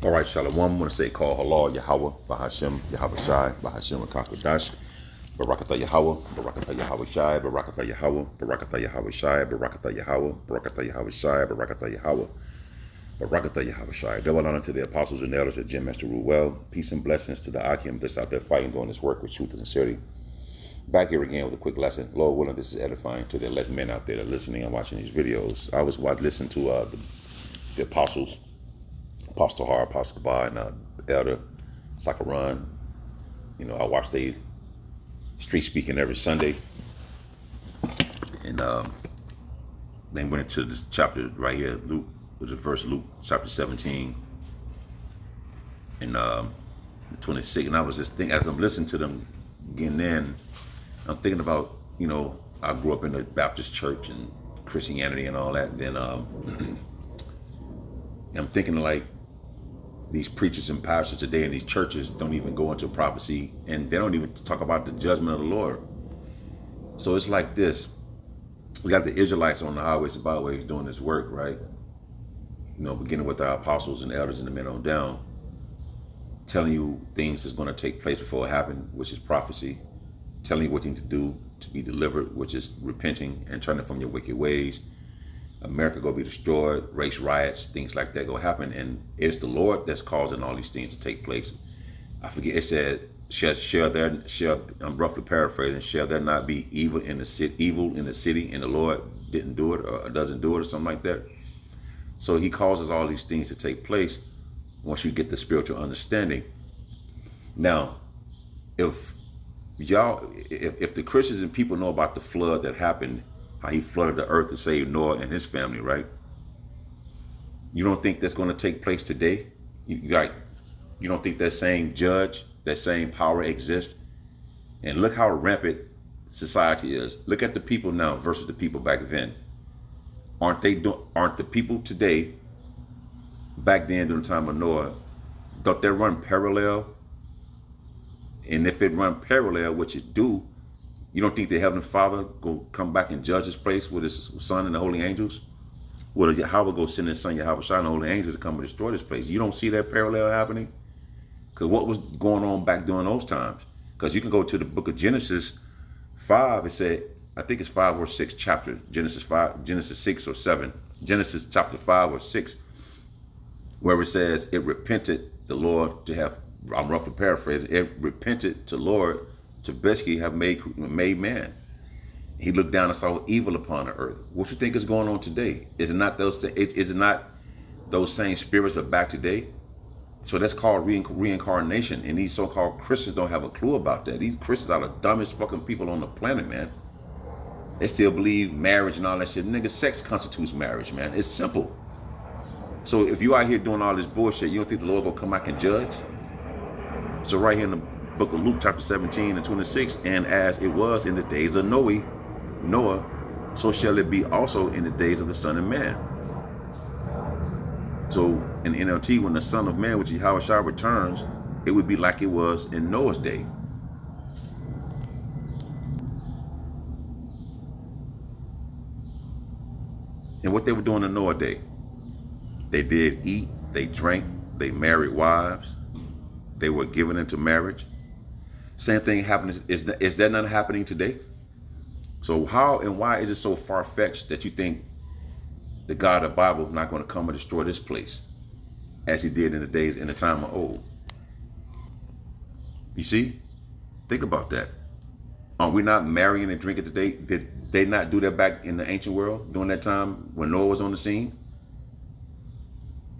All right, Shalom. I want to say call halal Yahweh, Bahashem, Yahweh Shai, Bahashem, Rakakadash, Barakatha Yahweh, Barakatha Yahweh Shai, Barakatha Yahweh, Barakatha Yahweh Shai, Barakatha Yahweh, Barakatha Yahweh Shai, Barakatha Yahweh, Barakatha Yahweh Shai. Double honor to the apostles and elders that Jim Master rule well. Peace and blessings to the Akim that's out there fighting, doing this work with truth and sincerity. Back here again with a quick lesson. Lord willing, this is edifying to the elect men out there that are listening and watching these videos. I was listening to the apostles, Apostle Har, Apostle Kabar, and Elder Sakaran. You know, I watch they street speaking every Sunday. And they went into this chapter right here, Luke, with the verse Luke chapter 17 and 26. And I was just thinking, as I'm listening to them getting in, I'm thinking about, you know, I grew up in the Baptist church and Christianity and all that. And then I'm thinking like these preachers and pastors today in these churches don't even go into prophecy, and they don't even talk about the judgment of the Lord. So it's like this. We got the Israelites on the highways and byways doing this work, right? You know, beginning with our apostles and elders and the men on down, telling you things that's going to take place before it happens, which is prophecy, telling you what you need to do to be delivered, which is repenting and turning from your wicked ways. America go be destroyed, race riots, things like that go happen, and it's the Lord that's causing all these things to take place. I forget, it said, I'm roughly paraphrasing, shall there not be evil in the city, and the Lord didn't do it or doesn't do it or something like that. So he causes all these things to take place once you get the spiritual understanding. Now, if the Christians and people know about the flood that happened, how he flooded the earth to save Noah and his family, right? You don't think that's going to take place today? You don't think that same judge, that same power exists? And look how rampant society is. Look at the people now versus the people back then. Aren't the people today, back then during the time of Noah, don't they run parallel? And if it run parallel, which it do, you don't think the Heavenly Father go come back and judge this place with his Son and the holy angels? Well, Yahweh go send his Son Yahweh Shai and the holy angels to come and destroy this place. You don't see that parallel happening? Because what was going on back during those times? Because you can go to the book of Genesis 5. It said, I think it's 5 or 6 chapter. Genesis 6 or 7. Genesis chapter 5 or 6, where it says it repented the Lord to have, I'm roughly paraphrasing, it repented to Lord to basically have made man. He looked down and saw evil upon the earth. What you think is going on today? Is it not those same spirits are back today? So that's called reincarnation. And these so-called Christians don't have a clue about that. These Christians are the dumbest fucking people on the planet, man. They still believe marriage and all that shit. Nigga, sex constitutes marriage, man. It's simple. So if you out here doing all this bullshit, you don't think the Lord will come back and judge? So right here in the book of Luke chapter 17 and 26, and as it was in the days of Noah, so shall it be also in the days of the Son of Man. So in NLT, when the Son of Man, which is Yahweh Shai, returns, it would be like it was in Noah's day. And what they were doing in Noah's day, they did eat, they drank, they married wives, they were given into marriage. Same thing happening. Is that not happening today? So how and why is it so far-fetched that you think the God of the Bible is not going to come and destroy this place as he did in the time of old? You see? Think about that. Are we not marrying and drinking today? Did they not do that back in the ancient world during that time when Noah was on the scene?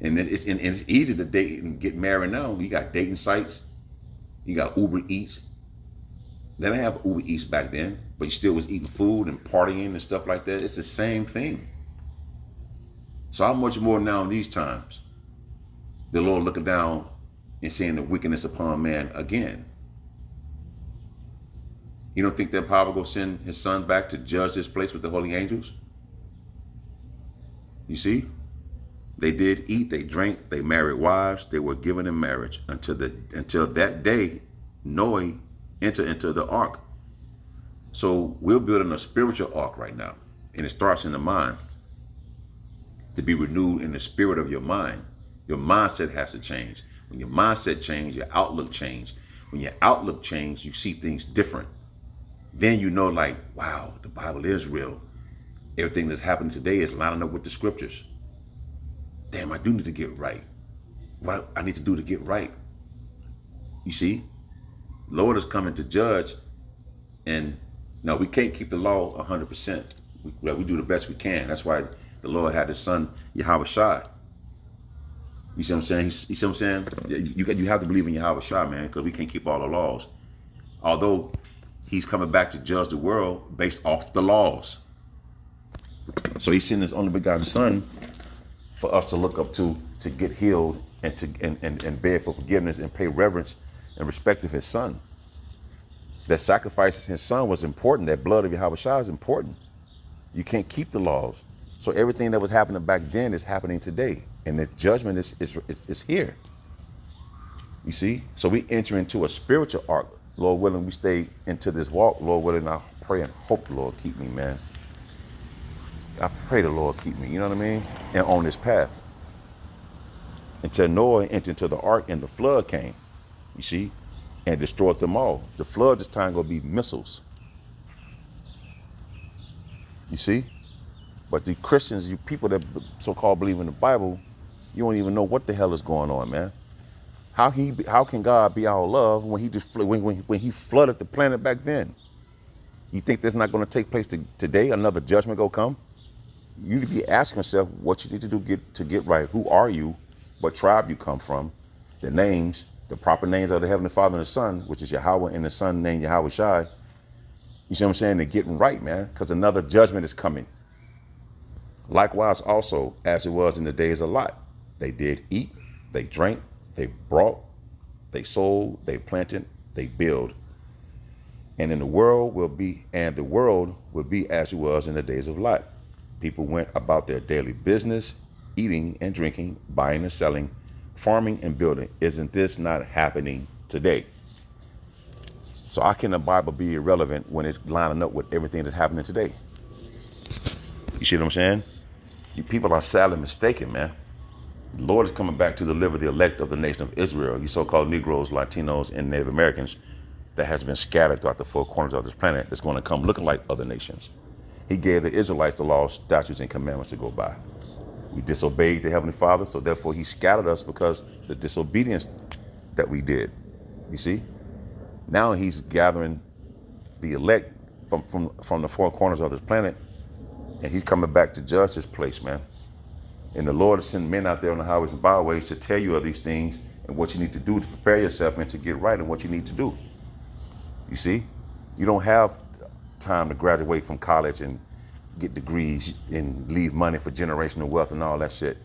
And it's easy to date and get married now. You got dating sites. You got Uber Eats. They didn't have Uber Eats back then, but you still was eating food and partying and stuff like that. It's the same thing. So how much more now in these times, the Lord looking down and seeing the wickedness upon man again? You don't think that power will send his Son back to judge this place with the holy angels? You see? They did eat, they drank, they married wives, they were given in marriage until that day Noah entered into the ark. So we're building a spiritual ark right now, and it starts in the mind. To be renewed in the spirit of your mind Your mindset has to change. When your mindset change, your outlook change. When your outlook change, you see things different. Then you know, like, wow, the Bible is real. Everything that's happening today is lining up with the scriptures. Damn, I do need to get right. What I need to do to get right. You see, Lord is coming to judge, and no, we can't keep the law 100%. We do the best we can. That's why the Lord had his son, Yahweh Shai. You see what I'm saying? You see what I'm saying? You have to believe in Yahweh Shai, man, because we can't keep all the laws. Although he's coming back to judge the world based off the laws. So he sent his only begotten son for us to look up to get healed and to and beg for forgiveness and pay reverence and respect of his son. That sacrifice of his son was important. That blood of Yahweh Shai is important. You can't keep the laws. So everything that was happening back then is happening today. And the judgment is here. You see? So we enter into a spiritual arc. Lord willing, we stay into this walk. Lord willing, I pray and hope the Lord keep me, man. I pray the Lord keep me, you know what I mean? And on this path. Until Noah entered into the ark and the flood came, you see, and destroyed them all. The flood this time gonna be missiles. You see? But the Christians, you people that so-called believe in the Bible, you don't even know what the hell is going on, man. How can God be our love when he just when he flooded the planet back then? You think that's not going to take place today? Another judgment go come? You need to be asking yourself what you need to do to get right. Who are you? What tribe you come from? The names, the proper names of the Heavenly Father and the Son, which is Yahweh and the Son named Yahweh Shai. You see what I'm saying? They're getting right, man, because another judgment is coming. Likewise, also, as it was in the days of Lot, they did eat, they drank, they brought, they sold, they planted, they build. And the world will be as it was in the days of Lot. People went about their daily business, eating and drinking, buying and selling, farming and building. Isn't this not happening today? So how can the Bible be irrelevant when it's lining up with everything that's happening today? You see what I'm saying? You people are sadly mistaken, man. The Lord is coming back to deliver the elect of the nation of Israel, you so-called Negroes, Latinos, and Native Americans that has been scattered throughout the four corners of this planet that's going to come looking like other nations. He gave the Israelites the laws, statutes, and commandments to go by. We disobeyed the Heavenly Father, so therefore he scattered us because the disobedience that we did. You see? Now he's gathering the elect from the four corners of this planet, and he's coming back to judge this place, man. And the Lord has sent men out there on the highways and byways to tell you of these things and what you need to do to prepare yourself and to get right and what you need to do. You see? You don't have time to graduate from college and get degrees and leave money for generational wealth and all that shit.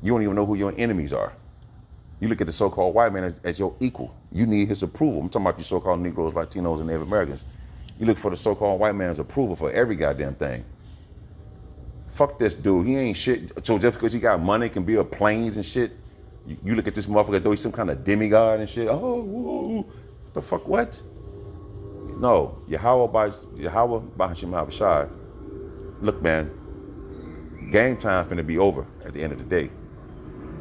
You don't even know who your enemies are. You look at the so-called white man as your equal. You need his approval. I'm talking about you so-called Negroes, Latinos, and Native Americans. You look for the so-called white man's approval for every goddamn thing. Fuck this dude. He ain't shit. So just because he got money, can build planes and shit, you look at this motherfucker, though he's some kind of demigod and shit. Oh, whoa, the fuck what? No, Yahweh Bahashim Shai. Look, man, game time finna be over at the end of the day.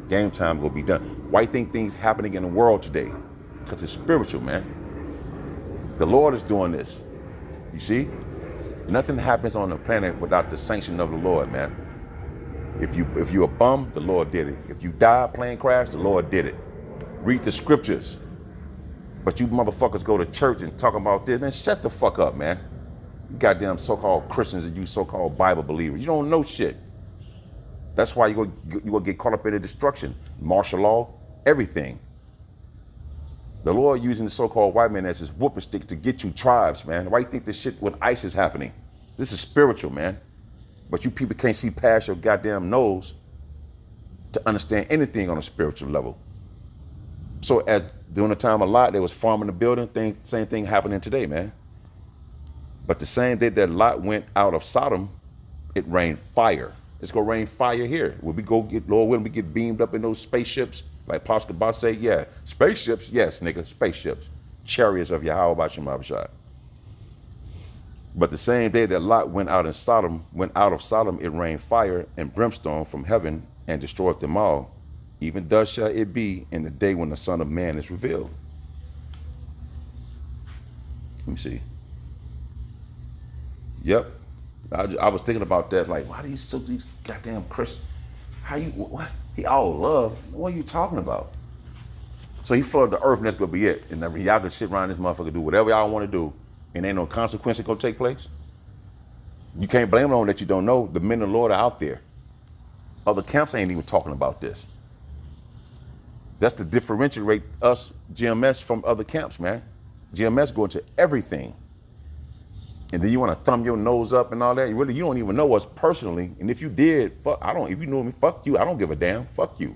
Game time gonna be done. Why you think things happening in the world today? Because it's spiritual, man. The Lord is doing this. You see? Nothing happens on the planet without the sanction of the Lord, man. If you're a bum, the Lord did it. If you die plane crash, the Lord did it. Read the scriptures. But you motherfuckers go to church and talk about this, man, shut the fuck up, man. You goddamn so-called Christians and you so-called Bible believers. You don't know shit. That's why you go get caught up in the destruction. Martial law, everything. The Lord using the so-called white man as his whooping stick to get you tribes, man. Why you think this shit with ICE is happening? This is spiritual, man. But you people can't see past your goddamn nose to understand anything on a spiritual level. So during the time of Lot, there was farming the building, same thing happening today, man. But the same day that Lot went out of Sodom, it rained fire. It's gonna rain fire here. When we go get, Lord, when we get beamed up in those spaceships, like Pastor Boss say, yeah, spaceships, yes, nigga, spaceships, chariots of Yahweh Bashim Abishai. But the same day that Lot went out of Sodom, it rained fire and brimstone from heaven and destroyed them all. Even thus shall it be in the day when the Son of Man is revealed. Let me see. Yep. I was thinking about that. Like, why these goddamn Christians? How you, what? He all love. What are you talking about? So he flooded the earth and that's going to be it. And y'all can sit around this motherfucker, do whatever y'all want to do, and ain't no consequence going to take place. You can't blame it on that you don't know. The men of the Lord are out there. Other camps ain't even talking about this. That's to differentiate us, GMS, from other camps, man. GMS go into everything. And then you want to thumb your nose up and all that. You don't even know us personally. And if you did, if you knew me, fuck you. I don't give a damn. Fuck you.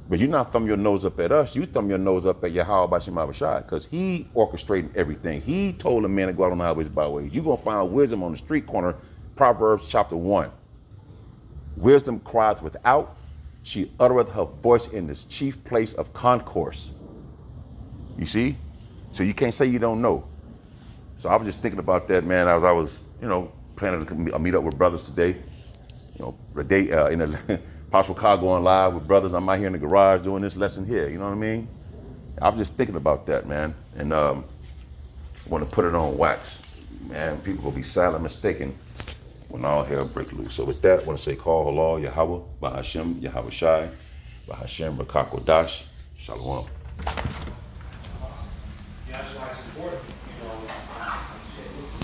But you not thumb your nose up at us. You thumb your nose up at Yahweh Bashim Abishai, because he orchestrated everything. He told the man to go out on the highways, byways. You're going to find wisdom on the street corner. Proverbs chapter 1. Wisdom crieth without. She uttereth her voice in this chief place of concourse. You see? So you can't say you don't know. So I was just thinking about that, man, as I was, planning to meet up with brothers today. The day in the Apostle Car going live with brothers. I'm out here in the garage doing this lesson here. You know what I mean? I was just thinking about that, man. And want to put it on wax. Man, people will be silent mistaken when all hell break loose. So with that, I want to say, call Allah, Yahweh, Bahashem, Yahweh Shai, Bahashem, Rakakodash, Shalom.